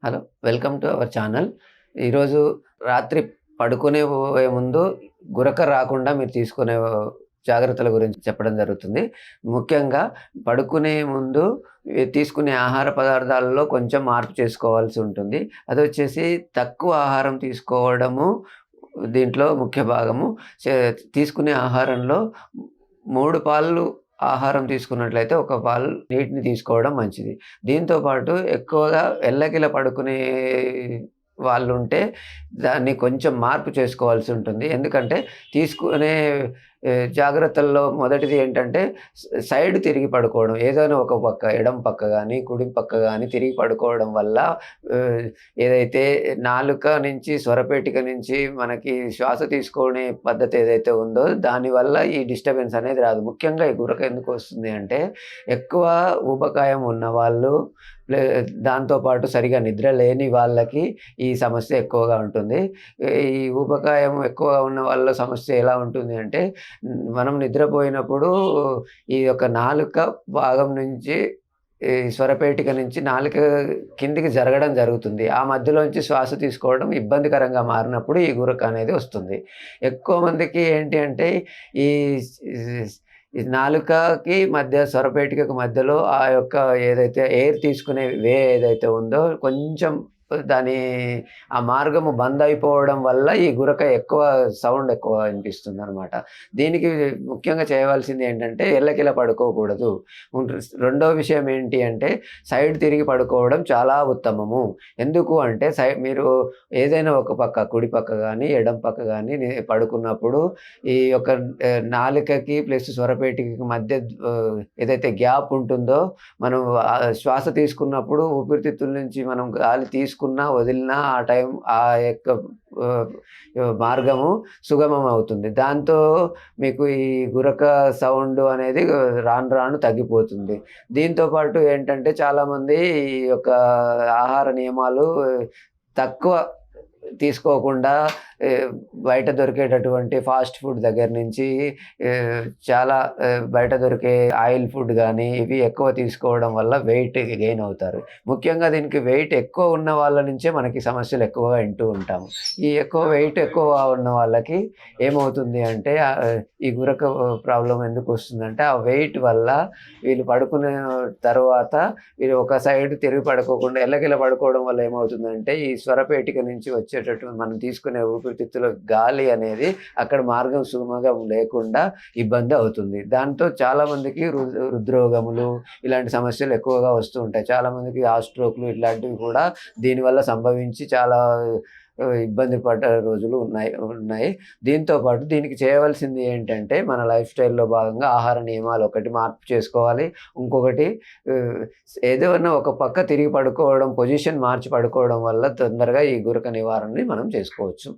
Hello! Welcome to our channel. ఈరోజు రాత్రి పడుకునే పోయే ముందు గురక రాకుండా మీరు తీసుకునే జాగ్రత్తల గురించి చెప్పడం జరుగుతుంది. ముఖ్యంగా పడుకునే ముందు తీసుకునే ఆహార పదార్థాలలో కొంచెం మార్పు చేసుకోవాల్సి ఉంటుంది. అదొచ్చేసి తక్కువ ఆహారం తీసుకోవడము దీంట్లో ముఖ్య భాగము. చే తీసుకునే ఆహారంలో 3 పాలు ఆహారం తీసుకున్నట్లయితే, ఒక పాలు నీటిని తీసుకోవడం మంచిది. దీంతో పాటు ఎక్కువగా ఎల్లకిల పడుకునే వాళ్ళుంటే దాన్ని కొంచెం మార్పు చేసుకోవాల్సి ఉంటుంది. ఎందుకంటే తీసుకునే జాగ్రత్తల్లో మొదటిది ఏంటంటే సైడ్ తిరిగి పడుకోవడం. ఏదైనా ఒక పక్క ఎడమ పక్క గాని, కుడి పక్క గాని తిరిగి పడుకోవడం వల్ల ఆహ్, ఏదైతే నాలుక నుంచి స్వరపేటిక నుంచి మనకి శ్వాస తీసుకునే పద్ధతి ఏదైతే ఉందో దానివల్ల ఈ డిస్టర్బెన్స్ అనేది రాదు. ముఖ్యంగా ఈ గురక ఎందుకు వస్తుంది అంటే ఎక్కువ ఊబకాయం ఉన్నవాళ్ళు ప్లే దాంతో పాటు సరిగ్గా నిద్ర లేని వాళ్ళకి ఈ సమస్య ఎక్కువగా ఉంటుంది. ఈ ఊబకాయం ఎక్కువగా ఉన్న వాళ్ళ సమస్య ఎలా ఉంటుంది అంటే, మనం నిద్రపోయినప్పుడు ఈ యొక్క నాలుక భాగం నుంచి ఈ స్వరపేటిక నుంచి నాలుక కిందికి జరగడం జరుగుతుంది. ఆ మధ్యలోంచి శ్వాస తీసుకోవడం ఇబ్బందికరంగా మారినప్పుడు ఈ గురక అనేది వస్తుంది. ఎక్కువ మందికి ఏంటి అంటే ఈ స్ ఈ నాలుకకి మధ్య స్వరపేటికకు మధ్యలో ఆ యొక్క ఏదైతే ఎయిర్ తీసుకునే ఏదైతే ఉందో కొంచెం దాని ఆ మార్గము బంద్ అయిపోవడం వల్ల ఈ గురక సౌండ్ ఎక్కువ వినిపిస్తుందనమాట. దీనికి ముఖ్యంగా చేయవలసింది ఏంటంటే ఎల్లకిలా పడుకోకూడదు. రెండో విషయం ఏంటి అంటే సైడ్ తిరిగి పడుకోవడం చాలా ఉత్తమము. ఎందుకు అంటే మీరు ఏదైనా ఒక పక్క కుడి పక్క గాని, ఎడమ పక్క గాని పడుకున్నప్పుడు ఈ యొక్క నాలుకకి ప్లస్ స్వరపేటికకి మధ్య ఏదైతే గ్యాప్ ఉంటుందో మనం శ్వాస తీసుకున్నప్పుడు ఊపిరితిత్తుల నుంచి మనం గాలి తీసుకున్నా, వదిలినా ఆ టైం ఆ యొక్క ఆహ్, మార్గము సుగమం అవుతుంది. దాంతో మీకు ఈ గురక సౌండు అనేది రాను రాను తగ్గిపోతుంది. దీంతో పాటు ఏంటంటే చాలామంది ఈ యొక్క ఆహార నియమాలు తక్కువ తీసుకోకుండా బయట దొరికేటటువంటి ఫాస్ట్ ఫుడ్ దగ్గర నుంచి చాలా బయట దొరికే ఆయిల్ ఫుడ్ గానీ, ఇవి ఎక్కువ తీసుకోవడం వల్ల వెయిట్ గెయిన్ అవుతారు. ముఖ్యంగా దీనికి వెయిట్ ఎక్కువ ఉన్న వాళ్ళ నుంచే మనకి సమస్యలు ఎక్కువగా వింటూ ఉంటాము. ఈ ఎక్కువ ఉన్న వాళ్ళకి ఏమవుతుంది అంటే ఈ గురక ప్రాబ్లమ్ ఎందుకొస్తుందంటే, ఆ వెయిట్ వల్ల వీళ్ళు పడుకునే తర్వాత వీళ్ళు ఒక సైడ్ తిరిగి పడుకోకుండా ఎల్లకిలా పడుకోవడం వల్ల ఏమవుతుందంటే, ఈ స్వరపేటిక నుంచి వచ్చేటటువంటి మనం తీసుకునే ఊపిరితిత్తుల గాలి అనేది అక్కడ మార్గం సుగమంగా లేకుండా ఇబ్బంది అవుతుంది. దాంతో చాలామందికి హృద్రోగములు ఇలాంటి సమస్యలు ఎక్కువగా వస్తూ ఉంటాయి. చాలామందికి హార్ట్ స్ట్రోక్‌లు ఇట్లాంటివి కూడా దీనివల్ల సంభవించి చాలా ఇబ్బంది పడ్డ రోజులు ఉన్నాయి. దీంతో పాటు దీనికి చేయవలసింది ఏంటంటే, మన లైఫ్ స్టైల్‌లో భాగంగా ఆహార నియమాలు ఒకటి మార్పు చేసుకోవాలి. ఇంకొకటి ఆహ్, ఏదైనా ఒక పక్క తిరిగి పడుకోవడం, పొజిషన్ మార్చి పడుకోవడం వల్ల తొందరగా ఈ గురక నివారణని మనం చేసుకోవచ్చు.